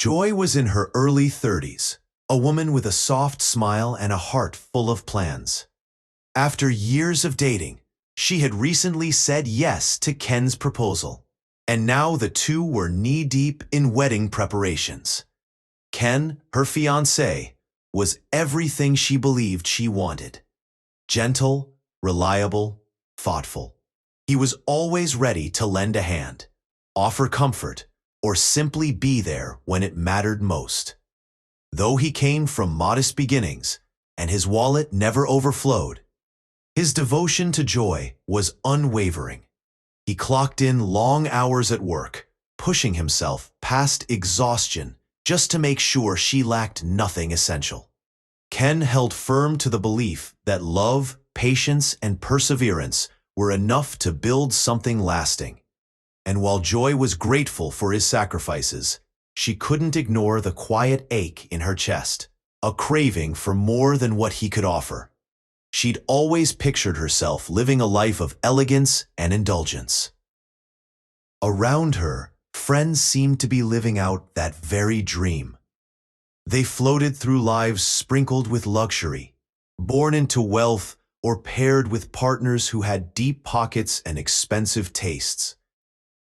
Joy was in her early 30s, a woman with a soft smile and a heart full of plans. After years of dating, she had recently said yes to Ken's proposal, and now the two were knee-deep in wedding preparations. Ken, her fiancé, was everything she believed she wanted. Gentle, reliable, thoughtful. He was always ready to lend a hand, offer comfort, or simply be there when it mattered most. Though he came from modest beginnings and his wallet never overflowed, his devotion to Joy was unwavering. He clocked in long hours at work, pushing himself past exhaustion just to make sure she lacked nothing essential. Ken held firm to the belief that love, patience, and perseverance were enough to build something lasting. And while Joy was grateful for his sacrifices, she couldn't ignore the quiet ache in her chest, a craving for more than what he could offer. She'd always pictured herself living a life of elegance and indulgence. Around her, friends seemed to be living out that very dream. They floated through lives sprinkled with luxury, born into wealth or paired with partners who had deep pockets and expensive tastes.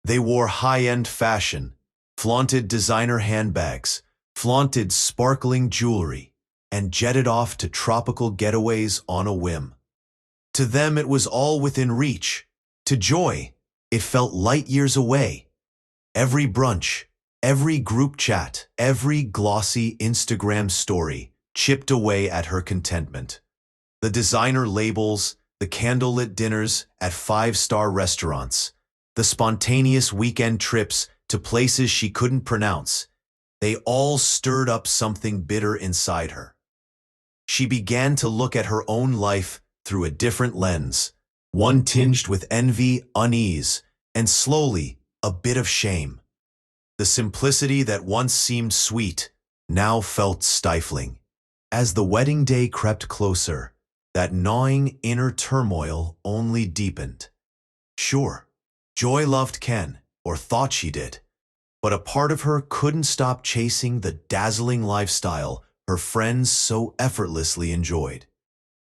They wore high-end fashion, flaunted designer handbags, flaunted sparkling jewelry, and jetted off to tropical getaways on a whim. To them it was all within reach. To Joy, it felt light years away. Every brunch, every group chat, every glossy Instagram story chipped away at her contentment. The designer labels, the candlelit dinners at five-star restaurants, the spontaneous weekend trips to places she couldn't pronounce, they all stirred up something bitter inside her. She began to look at her own life through a different lens, one tinged with envy, unease, and slowly, a bit of shame. The simplicity that once seemed sweet now felt stifling. As the wedding day crept closer, that gnawing inner turmoil only deepened. Sure, Joy loved Ken, or thought she did, but a part of her couldn't stop chasing the dazzling lifestyle her friends so effortlessly enjoyed.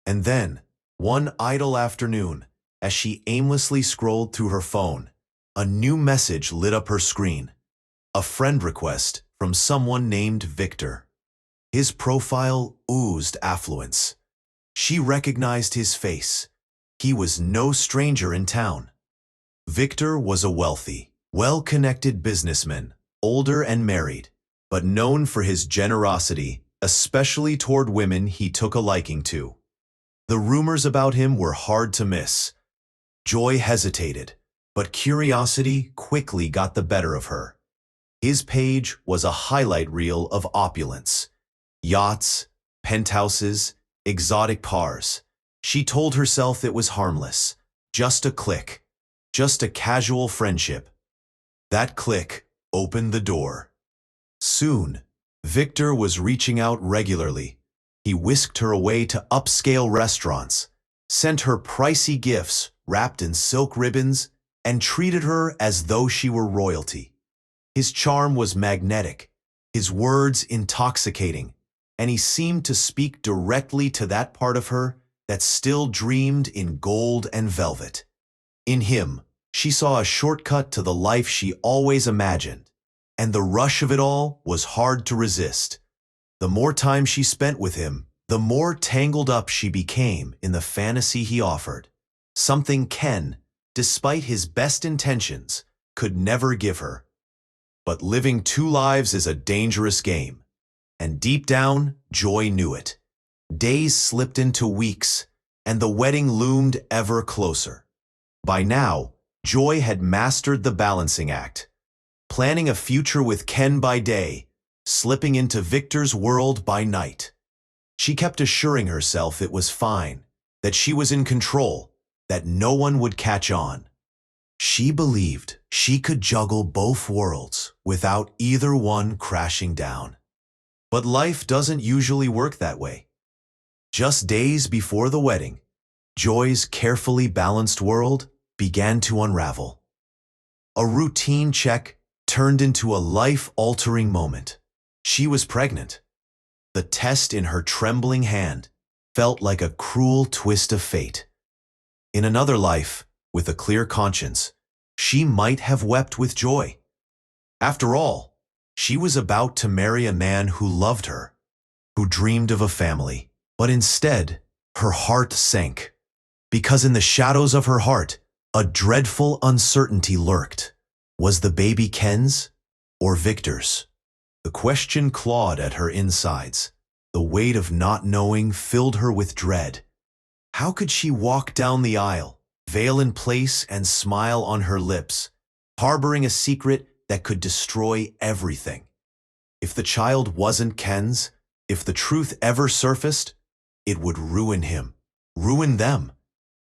And then, one idle afternoon, as she aimlessly scrolled through her phone, a new message lit up her screen. A friend request from someone named Victor. His profile oozed affluence. She recognized his face. He was no stranger in town. Victor was a wealthy, well-connected businessman, older and married, but known for his generosity, especially toward women he took a liking to. The rumors about him were hard to miss. Joy hesitated, but curiosity quickly got the better of her. His page was a highlight reel of opulence. Yachts, penthouses, exotic cars. She told herself it was harmless. Just a click. Just a casual friendship. That click opened the door. Soon, Victor was reaching out regularly. He whisked her away to upscale restaurants, sent her pricey gifts wrapped in silk ribbons, and treated her as though she were royalty. His charm was magnetic, his words intoxicating, and he seemed to speak directly to that part of her that still dreamed in gold and velvet. In him, she saw a shortcut to the life she always imagined, and the rush of it all was hard to resist. The more time she spent with him, the more tangled up she became in the fantasy he offered, something Ken, despite his best intentions, could never give her. But living two lives is a dangerous game, and deep down, Joy knew it. Days slipped into weeks, and the wedding loomed ever closer. By now, Joy had mastered the balancing act, planning a future with Ken by day, slipping into Victor's world by night. She kept assuring herself it was fine, that she was in control, that no one would catch on. She believed she could juggle both worlds without either one crashing down. But life doesn't usually work that way. Just days before the wedding, Joy's carefully balanced world began to unravel. A routine check turned into a life-altering moment. She was pregnant. The test in her trembling hand felt like a cruel twist of fate. In another life, with a clear conscience, she might have wept with joy. After all, she was about to marry a man who loved her, who dreamed of a family. But instead, her heart sank, because in the shadows of her heart, a dreadful uncertainty lurked. Was the baby Ken's or Victor's? The question clawed at her insides. The weight of not knowing filled her with dread. How could she walk down the aisle, veil in place and smile on her lips, harboring a secret that could destroy everything? If the child wasn't Ken's, if the truth ever surfaced, it would ruin him, ruin them.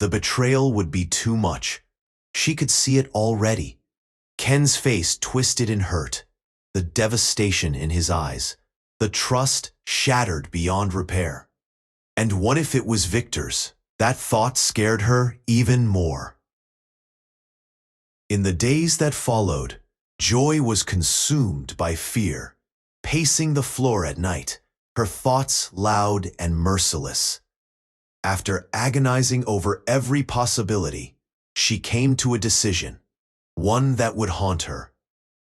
The betrayal would be too much. She could see it already. Ken's face twisted in hurt, the devastation in his eyes, the trust shattered beyond repair. And what if it was Victor's? That thought scared her even more. In the days that followed, Joy was consumed by fear, pacing the floor at night, her thoughts loud and merciless. After agonizing over every possibility, she came to a decision, one that would haunt her.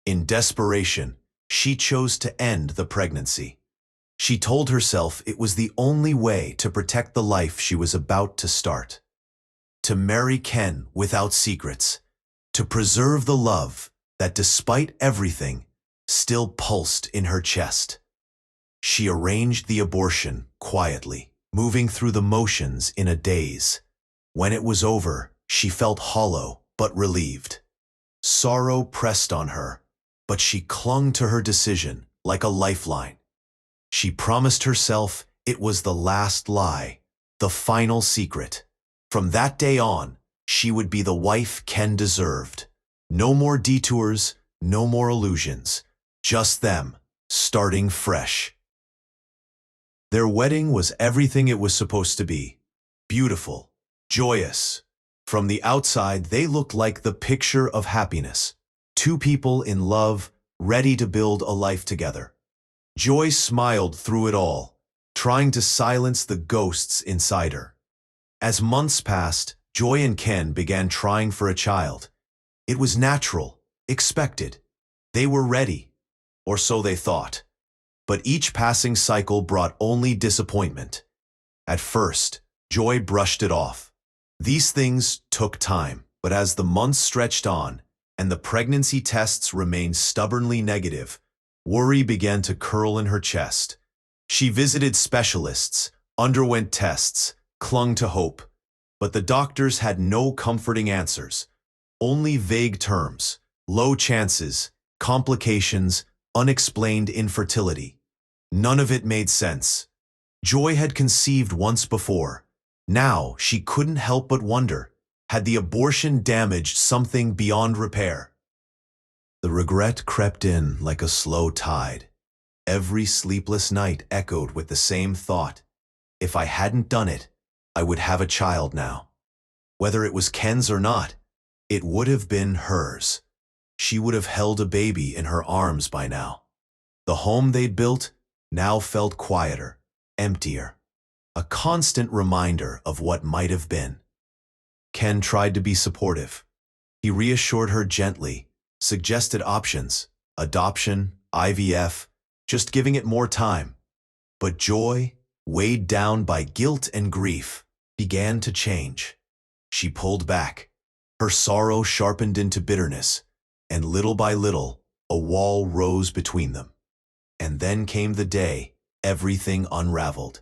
In desperation, she chose to end the pregnancy. She told herself it was the only way to protect the life she was about to start. To marry Ken without secrets, to preserve the love that, despite everything, still pulsed in her chest. She arranged the abortion quietly, moving through the motions in a daze. When it was over, she felt hollow but relieved. Sorrow pressed on her, but she clung to her decision like a lifeline. She promised herself it was the last lie, the final secret. From that day on, she would be the wife Ken deserved. No more detours, no more illusions. Just them, starting fresh. Their wedding was everything it was supposed to be. Beautiful, joyous. From the outside, they looked like the picture of happiness. Two people in love, ready to build a life together. Joy smiled through it all, trying to silence the ghosts inside her. As months passed, Joy and Ken began trying for a child. It was natural, expected. They were ready, or so they thought. But each passing cycle brought only disappointment. At first, Joy brushed it off. These things took time, but as the months stretched on and the pregnancy tests remained stubbornly negative, worry began to curl in her chest. She visited specialists, underwent tests, clung to hope. But the doctors had no comforting answers, only vague terms, low chances, complications, unexplained infertility. None of it made sense. Joy had conceived once before. Now she couldn't help but wonder, had the abortion damaged something beyond repair? The regret crept in like a slow tide. Every sleepless night echoed with the same thought. If I hadn't done it, I would have a child now. Whether it was Ken's or not, it would have been hers. She would have held a baby in her arms by now. The home they'd built now felt quieter, emptier, a constant reminder of what might have been. Ken tried to be supportive. He reassured her gently, suggested options, adoption, IVF, just giving it more time. But Joy, weighed down by guilt and grief, began to change. She pulled back. Her sorrow sharpened into bitterness, and little by little, a wall rose between them. And then came the day everything unraveled.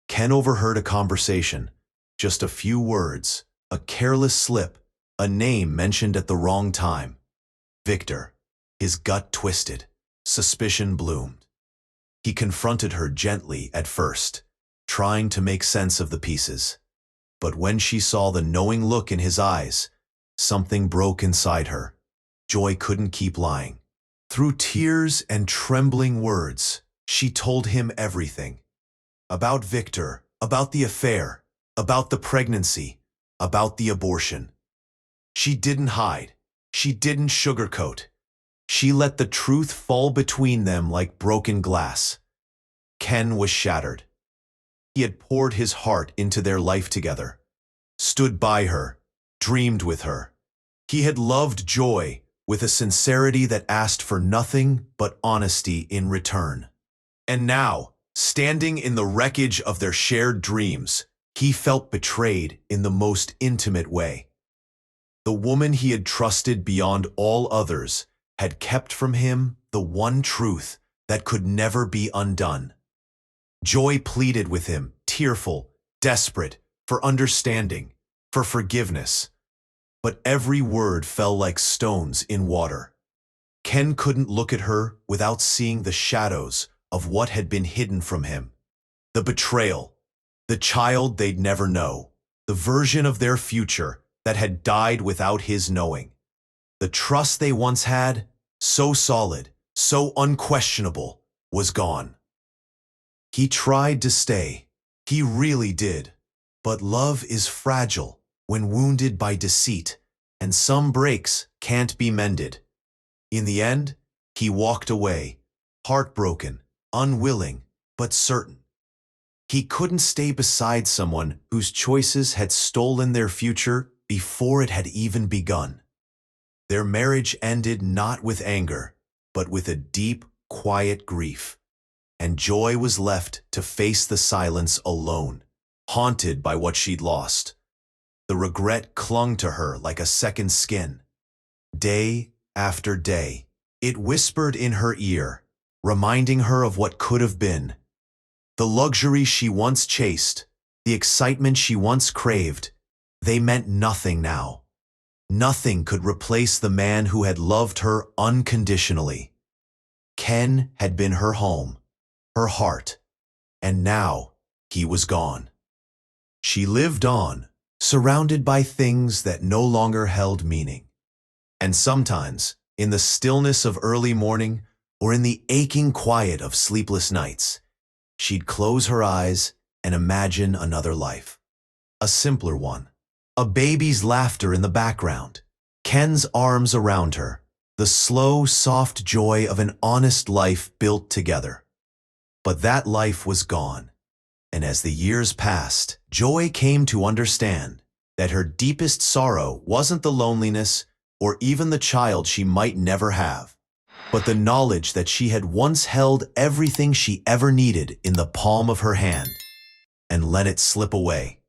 Ken overheard a conversation, just a few words, a careless slip, a name mentioned at the wrong time. Victor. His gut twisted. Suspicion bloomed. He confronted her gently at first, trying to make sense of the pieces. But when she saw the knowing look in his eyes, something broke inside her. Joy couldn't keep lying. Through tears and trembling words, she told him everything. About Victor, about the affair, about the pregnancy, about the abortion. She didn't hide. She didn't sugarcoat. She let the truth fall between them like broken glass. Ken was shattered. He had poured his heart into their life together, stood by her, dreamed with her. He had loved Joy with a sincerity that asked for nothing but honesty in return. And now, standing in the wreckage of their shared dreams, he felt betrayed in the most intimate way. The woman he had trusted beyond all others had kept from him the one truth that could never be undone. Joy pleaded with him, tearful, desperate, for understanding, for forgiveness. But every word fell like stones in water. Ken couldn't look at her without seeing the shadows of what had been hidden from him. The betrayal, the child they'd never know, the version of their future that had died without his knowing. The trust they once had, so solid, so unquestionable, was gone. He tried to stay. He really did. But love is fragile when wounded by deceit, and some breaks can't be mended. In the end, he walked away, heartbroken, unwilling, but certain. He couldn't stay beside someone whose choices had stolen their future before it had even begun. Their marriage ended not with anger, but with a deep, quiet grief. And Joy was left to face the silence alone, haunted by what she'd lost. The regret clung to her like a second skin. Day after day, it whispered in her ear, reminding her of what could have been. The luxury she once chased, the excitement she once craved, they meant nothing now. Nothing could replace the man who had loved her unconditionally. Ken had been her home, her heart, and now he was gone. She lived on, surrounded by things that no longer held meaning. And sometimes, in the stillness of early morning or in the aching quiet of sleepless nights, she'd close her eyes and imagine another life. A simpler one. A baby's laughter in the background, Ken's arms around her, the slow, soft joy of an honest life built together. But that life was gone, and as the years passed, Joy came to understand that her deepest sorrow wasn't the loneliness or even the child she might never have, but the knowledge that she had once held everything she ever needed in the palm of her hand and let it slip away.